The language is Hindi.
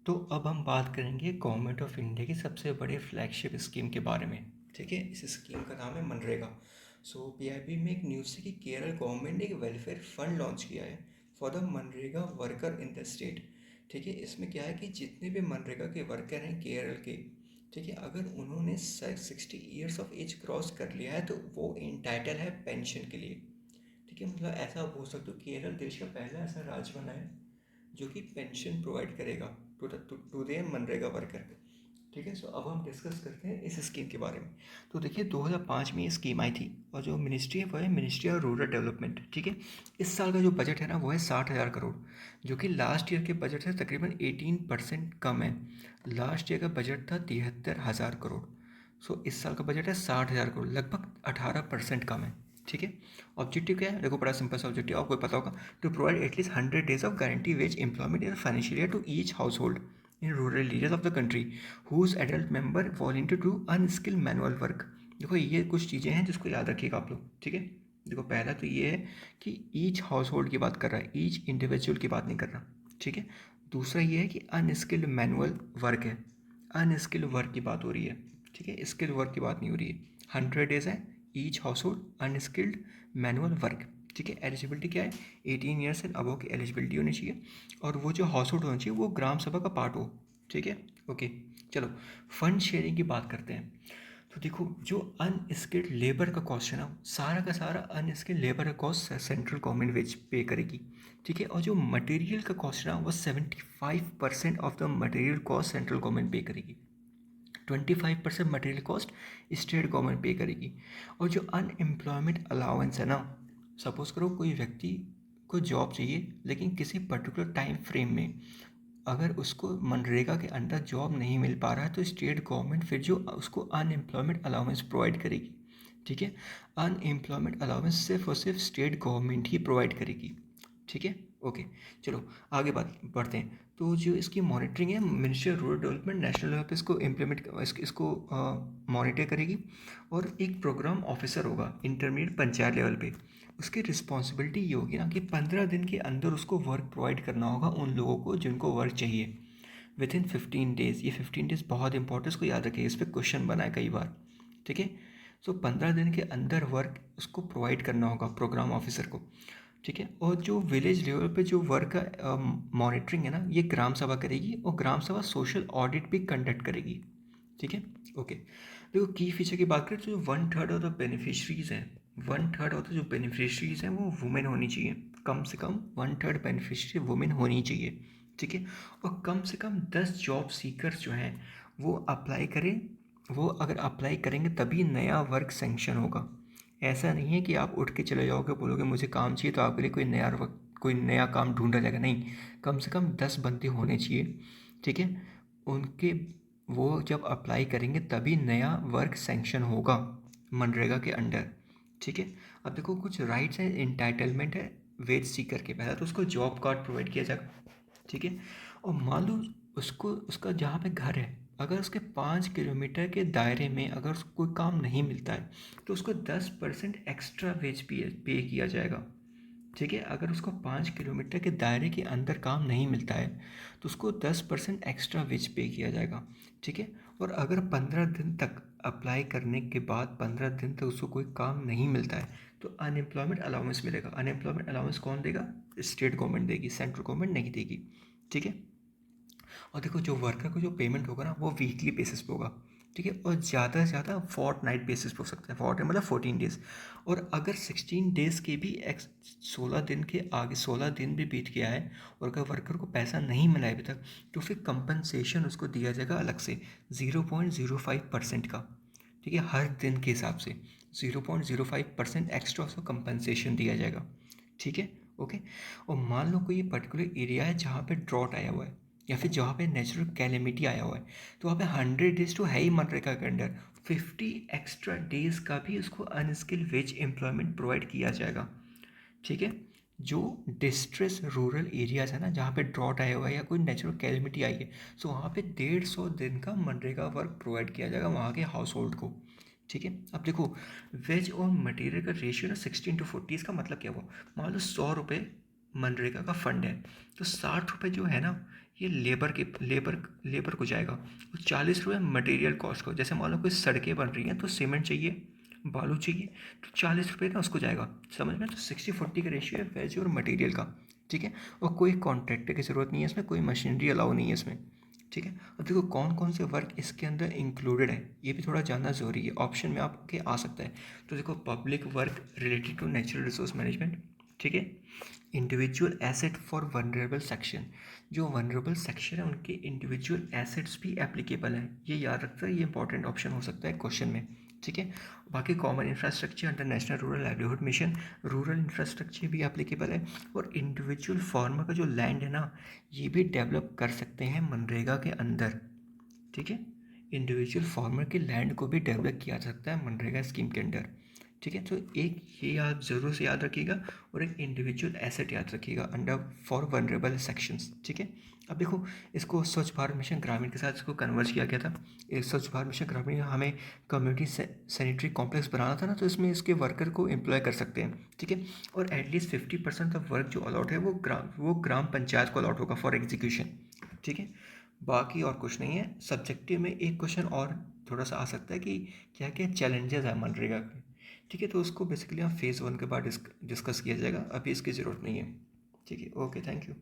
तो अब हम बात करेंगे गवर्नमेंट ऑफ इंडिया की सबसे बड़ी फ्लैगशिप स्कीम के बारे में। ठीक है, इस स्कीम का नाम है मनरेगा। सो पीआईबी में एक न्यूज़ थी कि केरल गवर्नमेंट ने एक वेलफेयर फंड लॉन्च किया है for the MNREGA worker in the state. ठीक है, इसमें क्या है कि जितने भी मनरेगा के वर्कर हैं केरल के, ठीक है, अगर उन्होंने 60 ईयर्स ऑफ एज क्रॉस कर लिया है तो वो इंटाइटल है पेंशन के लिए। ठीक है, मतलब ऐसा आप बोल सकते हो केरल देश का पहला ऐसा राज्य बना है जो कि पेंशन प्रोवाइड करेगा टू द मनरेगा वर्कर। ठीक है, सो अब हम डिस्कस करते हैं इस स्कीम के बारे में। तो देखिए 2005 में ये स्कीम आई थी और जो मिनिस्ट्री है वो है मिनिस्ट्री ऑफ रूरल डेवलपमेंट। ठीक है, इस साल का जो बजट है ना वो है 60,000 करोड़, जो कि लास्ट ईयर के बजट से तकरीबन 18% कम है। लास्ट ईयर का बजट था 73,000 करोड़। सो इस साल का बजट है 60,000 करोड़, लगभग 18% कम है। ठीक है, ऑब्जेक्टिव क्या है? देखो बड़ा सिंपल सा ऑब्जेक्टिव आपको पता होगा, to provide at least 100 days of guarantee wage employment in financial year to each household in rural areas of the country whose adult member volunteer to unskill manual work. देखो ये कुछ चीज़ें हैं जिसको याद रखिएगा आप लोग। ठीक है, देखो पहला तो ये है कि ईच हाउस होल्ड की बात कर रहा है, ईच इंडिविजुअल की बात नहीं कर रहा। ठीक है, दूसरा ये है कि अनस्किल्ड मैनुअल वर्क है, अनस्किल्ड वर्क की बात हो रही है। ठीक है, स्किल वर्क की बात नहीं हो रही है। 100 days है each house hold unskilled manual work. ठीक है, एलिजिबिलिटी क्या है? 18 ईयर्स एंड अबव की एलिजिबिलिटी होनी चाहिए और वो जो हाउस होल्ड होना चाहिए वो ग्राम सभा का पार्ट हो। ठीक है, ओके। चलो फंड शेयरिंग की बात करते हैं। तो देखो जो अनस्किल्ड लेबर का कॉस्ट है ना, सारा का सारा अनस्किल्ड लेबर का कॉस्ट सेंट्रल गवर्नमेंट वेज पे करेगी। ठीक है, और जो मटेरियल का कॉस्ट है ना वो 75% of the material cost central government पे करेगी, 25% मटेरियल कॉस्ट स्टेट गवर्नमेंट पे करेगी। और जो अनएम्प्लॉयमेंट अलाउंस है ना, सपोज करो कोई व्यक्ति को जॉब चाहिए लेकिन किसी पर्टिकुलर टाइम फ्रेम में अगर उसको मनरेगा के अंडर जॉब नहीं मिल पा रहा है तो स्टेट गवर्नमेंट फिर जो उसको अनएम्प्लॉयमेंट अलाउंस प्रोवाइड करेगी। ठीक है, अनएम्प्लॉयमेंट अलाउंस सिर्फ और सिर्फ स्टेट गवर्नमेंट ही प्रोवाइड करेगी। ठीक है, ओके। चलो आगे बात बढ़ते हैं। तो जो इसकी मॉनिटरिंग है ministry of rural development national level पे इसको इम्प्लीमेंट इसको मॉनिटर करेगी और एक प्रोग्राम ऑफिसर होगा इंटरमीडिएट पंचायत लेवल पे। उसकी रिस्पॉन्सिबिलिटी ये होगी ना कि 15 दिन के अंदर उसको वर्क प्रोवाइड करना होगा उन लोगों को जिनको वर्क चाहिए विद इन 15 days। ये 15 days बहुत इंपॉर्टेंट, इसको याद रखिए, इस पर क्वेश्चन बना है कई बार। ठीक है, सो 15 दिन के अंदर वर्क उसको प्रोवाइड करना होगा प्रोग्राम ऑफिसर को। ठीक है, और जो विलेज लेवल पे जो वर्क का मॉनिटरिंग है ना ये ग्राम सभा करेगी और ग्राम सभा सोशल ऑडिट भी कंडक्ट करेगी। ठीक है, ओके। देखो की फीचर की बात करें तो जो 1/3 ऑफ द बेनिफिशरीज हैं, 1/3 ऑफ द जो बेनिफिशरीज हैं वो वुमेन होनी चाहिए, कम से कम 1/3 बेनिफिशरी वुमेन होनी चाहिए। ठीक है, और कम से कम 10 जॉब सीकर्स जो हैं वो अप्लाई करें, वो अगर अप्लाई करेंगे तभी नया वर्क सेंक्शन होगा। ऐसा नहीं है कि आप उठ के चले जाओगे बोलोगे मुझे काम चाहिए तो आपके लिए कोई नया काम ढूंढा जाएगा, नहीं। कम से कम 10 बंदे होने चाहिए। ठीक है, उनके वो जब अप्लाई करेंगे तभी नया वर्क सेंक्शन होगा मनरेगा के अंडर। ठीक है, अब देखो कुछ राइट्स हैं, इंटाइटलमेंट है वेज सीकर के। पहला तो उसको जॉब कार्ड प्रोवाइड किया जाएगा। ठीक है, और मान लो उसको उसका जहाँ पे घर है अगर उसके 5 किलोमीटर के दायरे में अगर उसको कोई काम नहीं मिलता है तो उसको 10% एक्स्ट्रा वेज पे किया जाएगा। ठीक है, अगर उसको 5 किलोमीटर के दायरे के अंदर काम नहीं मिलता है तो उसको 10% एक्स्ट्रा वेज पे किया जाएगा। ठीक है, और अगर 15 दिन तक अप्लाई करने के बाद 15 दिन तक उसको कोई काम नहीं मिलता है तो अनएम्प्लॉयमेंट अलाउंस मिलेगा। अनएम्प्लॉयमेंट अलाउंस कौन देगा? स्टेट गवर्नमेंट देगी, सेंट्रल गवर्नमेंट नहीं देगी। ठीक है, और देखो जो वर्कर को जो पेमेंट होगा ना वो वीकली बेसिस पे होगा। ठीक है, और ज़्यादा से ज़्यादा फोर्टनाइट बेसिस पे हो सकता है, फोर्ट मतलब 14 days। और अगर 16 days के भी 16 दिन के आगे 16 दिन भी बीत गया है और अगर वर्कर को पैसा नहीं मिला है अभी तक तो फिर कंपनसेशन उसको दिया जाएगा अलग से 0.05% का। ठीक है, हर दिन के हिसाब से 0.05% एक्स्ट्रा उसको कंपनसेशन दिया जाएगा। ठीक है, ओके। और मान लो कोई पर्टिकुलर एरिया है जहाँ पे ड्रॉट आया हुआ है या फिर जहाँ पे नेचुरल कैलेमिटी आया हुआ है तो वहाँ पे 100 days तो है ही मनरेगा के अंडर, 50 एक्स्ट्रा डेज का भी उसको अनस्किल्ड वेज एम्प्लॉयमेंट प्रोवाइड किया जाएगा। ठीक है, जो डिस्ट्रेस रूरल एरियाज है ना जहाँ पे ड्रॉट आया हुआ है या कोई नेचुरल कैलेमिटी आई है सो वहाँ पे 150 दिन का मनरेगा वर्क प्रोवाइड किया जाएगा वहाँ के हाउस होल्ड को। ठीक है, अब देखो वेज और मटेरियल का रेशियो ना 16:40, इसका मतलब क्या हुआ? मान लो 100 रुपये मनरेगा का फंड है तो 60 रुपये जो है ना ये लेबर को जाएगा। और 40 रुपये मटेरियल कॉस्ट को, जैसे मान लो कोई सड़कें बन रही हैं तो सीमेंट चाहिए, बालू चाहिए, तो 40 रुपये ना उसको जाएगा। समझ में? तो 60-40 का रेशियो है वैल्यू और मटेरियल का। ठीक है। और कोई कॉन्ट्रैक्टर की ज़रूरत नहीं है इसमें, कोई मशीनरी अलाउ नहीं है इसमें। ठीक है। और देखो कौन कौन से वर्क इसके अंदर इंक्लूडेड है, ये भी थोड़ा जानना ज़रूरी है। ऑप्शन में आपके आ सकता है। तो देखो public work related to natural resource management. ठीक है। Individual asset for vulnerable section, जो वनरेबल सेक्शन है उनके इंडिविजुअल एसेट्स भी एप्लीकेबल हैं, ये याद रखना, ये इंपॉर्टेंट ऑप्शन हो सकता है क्वेश्चन में। ठीक है। बाकी common infrastructure under national rural livelihood mission, rural infrastructure भी एप्लीकेबल है। और इंडिविजुअल फार्मर का जो लैंड है ना, ये भी डेवलप कर सकते हैं मनरेगा के अंदर। ठीक है। इंडिविजुअल फार्मर के लैंड को भी डेवलप किया जा सकता है मनरेगा स्कीम के अंडर। ठीक है। तो एक ये आप ज़रूर से याद रखिएगा, और एक इंडिविजुअल एसेट याद रखिएगा अंडर फॉर वनरेबल सेक्शंस। ठीक है। अब देखो इसको स्वच्छ भारत मिशन ग्रामीण के साथ इसको कन्वर्ज किया गया था। ये स्वच्छ भारत मिशन ग्रामीण हमें कम्युनिटी सैनिटरी कॉम्प्लेक्स बनाना था ना, तो इसमें इसके वर्कर को एम्प्लॉय कर सकते हैं। ठीक है। और एटलीस्ट 50% ऑफ वर्क जो अलॉट है वो ग्राम पंचायत को अलॉट होगा फॉर एग्जीक्यूशन। ठीक है। बाकी और कुछ नहीं है। सब्जेक्टिव में एक क्वेश्चन और थोड़ा सा आ सकता है कि क्या क्या चैलेंजेस है मनरेगा के। ठीक है। तो उसको बेसिकली हम फेज़ 1 के बाद डिस्कस किया जाएगा, अभी इसकी ज़रूरत नहीं है। ठीक है। Okay, thank you.